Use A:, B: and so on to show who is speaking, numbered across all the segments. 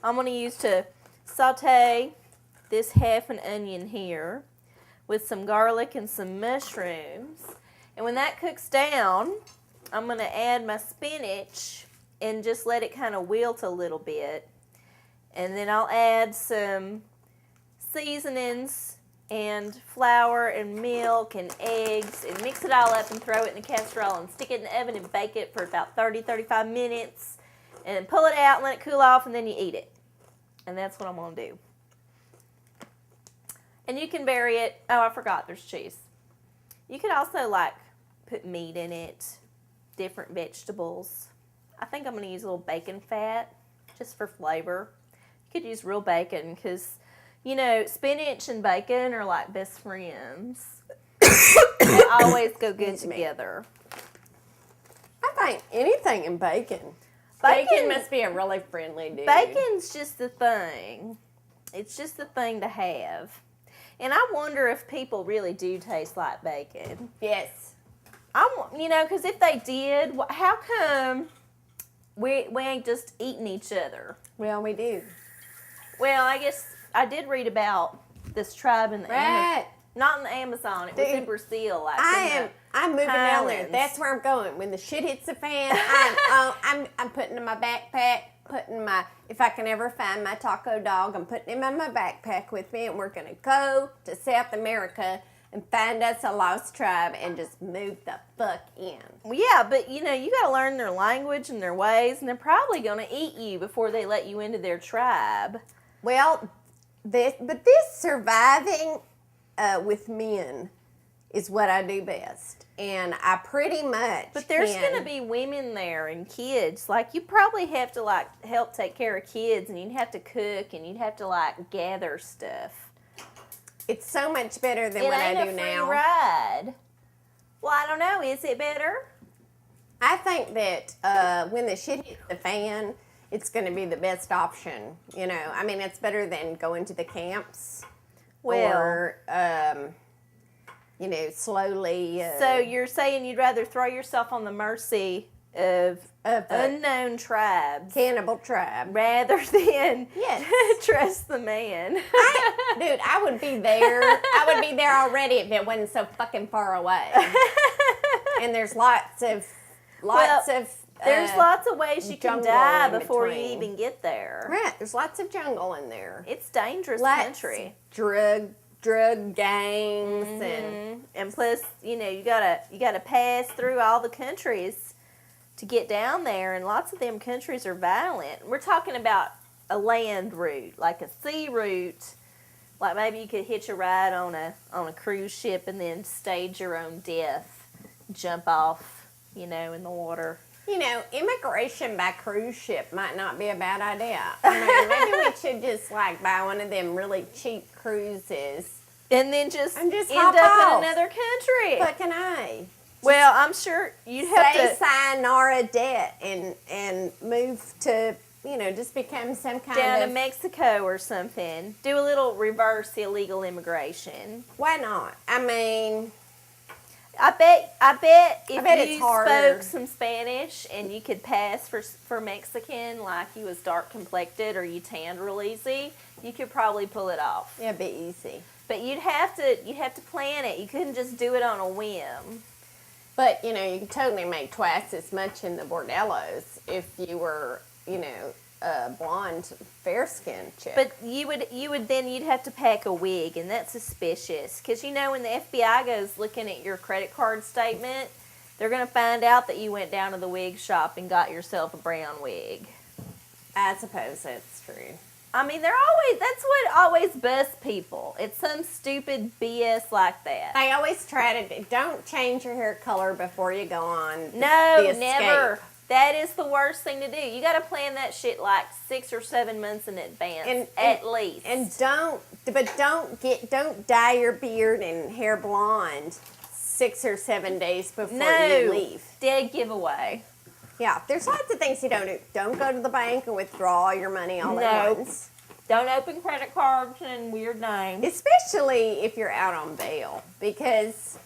A: I'm going to use to saute this half an onion here with some garlic and some mushrooms. And when that cooks down, I'm going to add my spinach and just let it kind of wilt a little bit. And then I'll add some seasonings and flour and milk and eggs and mix it all up and throw it in a casserole and stick it in the oven and bake it for about 30-35 minutes. And then pull it out and let it cool off, and then you eat it. And that's what I'm going to do. And you can vary it. Oh, I forgot, there's cheese. You could also, like, put meat in it, different vegetables. I think I'm going to use a little bacon fat just for flavor. You could use real bacon because, you know, spinach and bacon are like best friends. They always go good together.
B: I think anything in bacon. Bacon must be a really friendly dude.
A: Bacon's just the thing. It's just the thing to have. And I wonder if people really do taste like bacon.
B: Yes.
A: You know, because if they did, how come we ain't just eating each other?
B: Well, we do.
A: Well, I guess I did read about this tribe in the Amazon. Not in the Amazon. It was in Brazil. Like
B: I'm moving down there.
A: Highlands.
B: That's where I'm going. When the shit hits the fan, I'm putting in my backpack, if I can ever find my taco dog, I'm putting him in my backpack with me, and we're going to go to South America and find us a lost tribe and just move the fuck in.
A: Well, yeah, but, you know, you got to learn their language and their ways, and they're probably going to eat you before they let you into their tribe.
B: Well, this surviving with men is what I do best. And I pretty much
A: But there's going to be women there and kids. Like, you probably have to, like, help take care of kids, and you'd have to cook, and you'd have to, like, gather stuff.
B: It's so much better than what I do now. It ain't a free
A: ride. Well, I don't know. Is it better?
B: I think that when the shit hits the fan, it's going to be the best option. You know, I mean, it's better than going to the camps.
A: Well,
B: or, you know, slowly.
A: So you're saying you'd rather throw yourself on the mercy of unknown tribes.
B: Cannibal tribe.
A: Rather than trust the man.
B: Dude, I would be there. I would be there already if it wasn't so fucking far away. And there's lots of
A: there's lots of ways you can die before you even get there.
B: Right, there's lots of jungle in there.
A: It's dangerous country.
B: Drug gangs
A: and plus, you know, you gotta pass through all the countries to get down there, and lots of them countries are violent. We're talking about a land route, like a sea route. Like maybe you could hitch a ride on a cruise ship and then stage your own death, jump off, you know, in the water.
B: You know, immigration by cruise ship might not be a bad idea. I mean, maybe we should just, like, buy one of them really cheap cruises.
A: And then just end
B: hop
A: up
B: off.
A: in another country.
B: Fucking A.
A: Well, I'm sure you'd have to...
B: sayonara debt and move to, you know, just become some kind
A: down to Mexico or something. Do a little reverse illegal immigration.
B: Why not? I mean...
A: I bet if you
B: harder.
A: spoke some Spanish and you could pass for Mexican, like you was dark complected or you tanned real easy, you could probably pull it off.
B: Yeah, it'd be easy.
A: But you'd have to plan it. You couldn't just do it on a whim.
B: But, you know, you could totally make twice as much in the bordellos if you were, you know, a blonde, fair-skinned chick.
A: But you'd have to pack a wig, and that's suspicious. Because, you know, when the FBI goes looking at your credit card statement, they're going to find out that you went down to the wig shop and got yourself a brown wig.
B: I suppose that's true.
A: I mean, that's what always busts people. It's some stupid BS like that.
B: They always try to, don't change your hair color before you go on
A: No, never. That is the worst thing to do. You got to plan that shit like 6 or 7 months in advance, at least.
B: And don't dye your beard and hair blonde 6 or 7 days before you leave.
A: Dead giveaway.
B: Yeah, there's lots of things you don't do. Don't go to the bank and withdraw your money all at once.
A: Don't open credit cards and weird names.
B: Especially if you're out on bail, because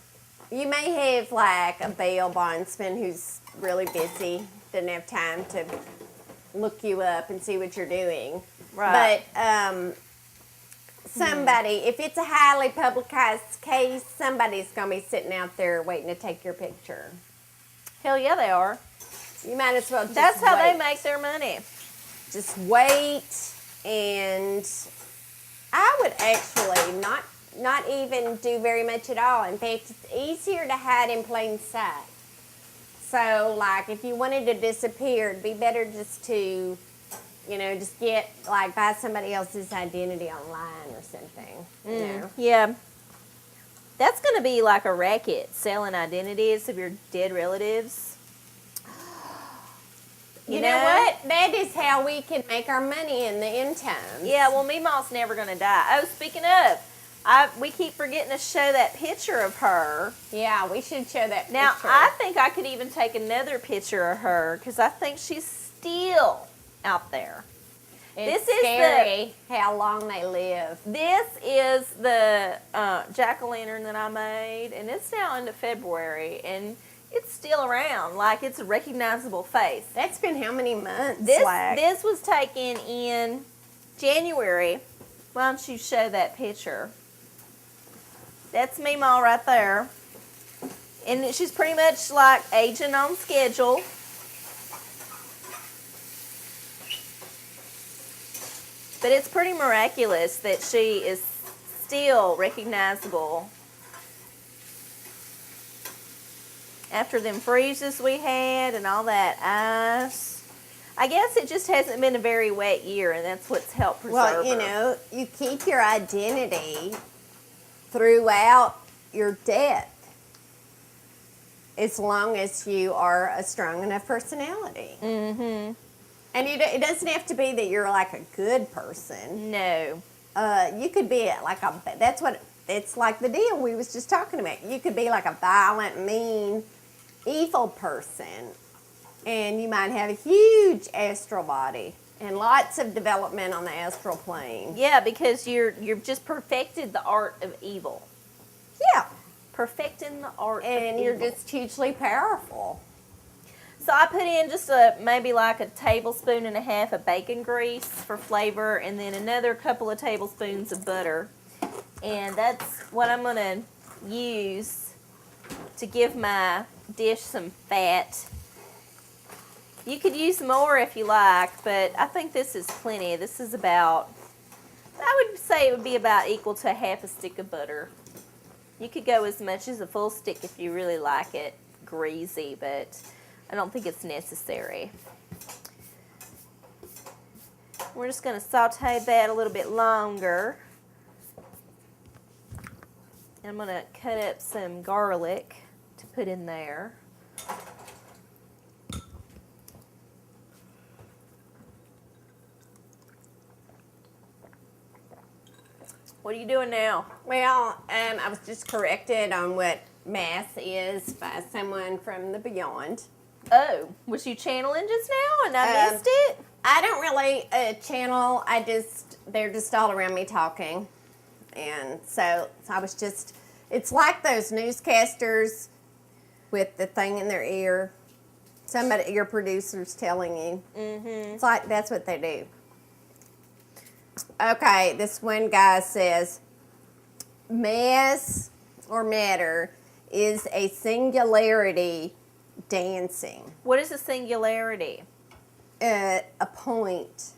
B: you may have like a bail bondsman who's really busy, doesn't have time to, look you up and see what you're doing.
A: Right.
B: But somebody, if it's a highly publicized case, somebody's going to be sitting out there waiting to take your picture.
A: Hell yeah, they are.
B: You might as well just
A: That's how
B: wait.
A: they make their money.
B: Just wait, and I would actually not even do very much at all. In fact, it's easier to hide in plain sight. So, like, if you wanted to disappear, it'd be better just to, just get, like, buy somebody else's identity online or something, you know?
A: Yeah. That's going to be like a racket, selling identities of your dead relatives.
B: You know what? That is how we can make our money in the end times.
A: Yeah, well, Meemaw's never going to die. Oh, speaking of, we keep forgetting to show that picture of her.
B: Yeah, we should show that
A: Now,
B: picture.
A: I think I could even take another picture of her because I think she's still out there.
B: It's
A: this is
B: scary how long they live.
A: This is the jack-o'-lantern that I made, and it's now into February, and it's still around. Like, it's a recognizable face.
B: That's been how many months?
A: This was taken in January. Why don't you show that picture? That's Meemaw right there. And she's pretty much like aging on schedule. But it's pretty miraculous that she is still recognizable after them freezes we had and all that ice. I guess it just hasn't been a very wet year, and that's what's helped preserve her.
B: You keep your identity throughout your death as long as you are a strong enough personality.
A: Mm-hmm.
B: And it doesn't have to be that you're like a good person.
A: No.
B: You could be it's like the deal we was just talking about. You could be like a violent, mean, evil person, and you might have a huge astral body and lots of development on the astral plane.
A: Yeah, because you've just perfected the art of evil.
B: Yeah.
A: Perfecting the art of
B: And
A: evil.
B: you're just hugely powerful.
A: So I put in just maybe like a tablespoon and a half of bacon grease for flavor, and then another couple of tablespoons of butter. And that's what I'm going to use to give my dish some fat. You could use more if you like, but I think this is plenty. This is about, I would say it would be about equal to half a stick of butter. You could go as much as a full stick if you really like it greasy, but I don't think it's necessary. We're just going to saute that a little bit longer. I'm going to cut up some garlic to put in there. What are you doing now?
B: Well, I was just corrected on what Mass is by someone from the beyond.
A: Oh, was you channeling just now and I missed it?
B: I don't really channel. They're just all around me talking. And so I was just, it's like those newscasters with the thing in their ear. Somebody, your producer's telling you. Mm-hmm. It's like, that's what they do. Okay, this one guy says, mass or matter is a singularity dancing.
A: What is a singularity?
B: A point.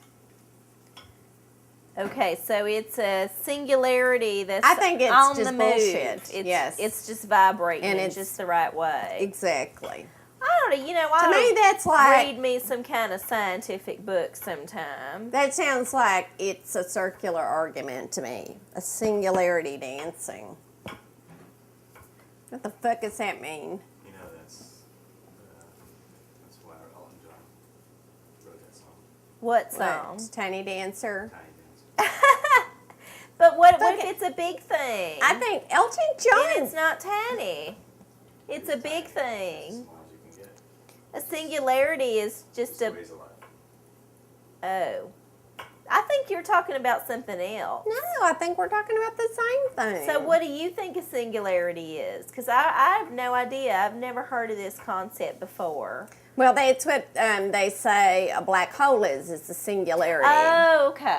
A: Okay, so it's a singularity that's
B: I think it's
A: on
B: just
A: the move.
B: bullshit.
A: It's, it's just vibrating
B: And
A: in
B: it's
A: just the right way.
B: Exactly.
A: I don't know,
B: To me, that's like,
A: read me some kind of scientific book sometime.
B: that sounds like it's a circular argument to me. A singularity dancing. What the fuck does that mean?
C: You know, that's why Elton John wrote that song.
A: What song?
B: What? Tiny Dancer?
C: Tiny Dancer.
A: But what
B: Fuck
A: if
B: it.
A: it's a big thing?
B: I think Elton
A: And
B: John.
A: it's not tiny. It's a big
C: As
A: thing.
C: small as you can get.
A: A singularity is just a...
C: Weighs a lot.
A: Oh. I think you're talking about something else.
B: No, I think we're talking about the same thing.
A: So what do you think a singularity is? Because I have no idea. I've never heard of this concept before.
B: Well, that's what they say a black hole is the singularity.
A: Oh, okay.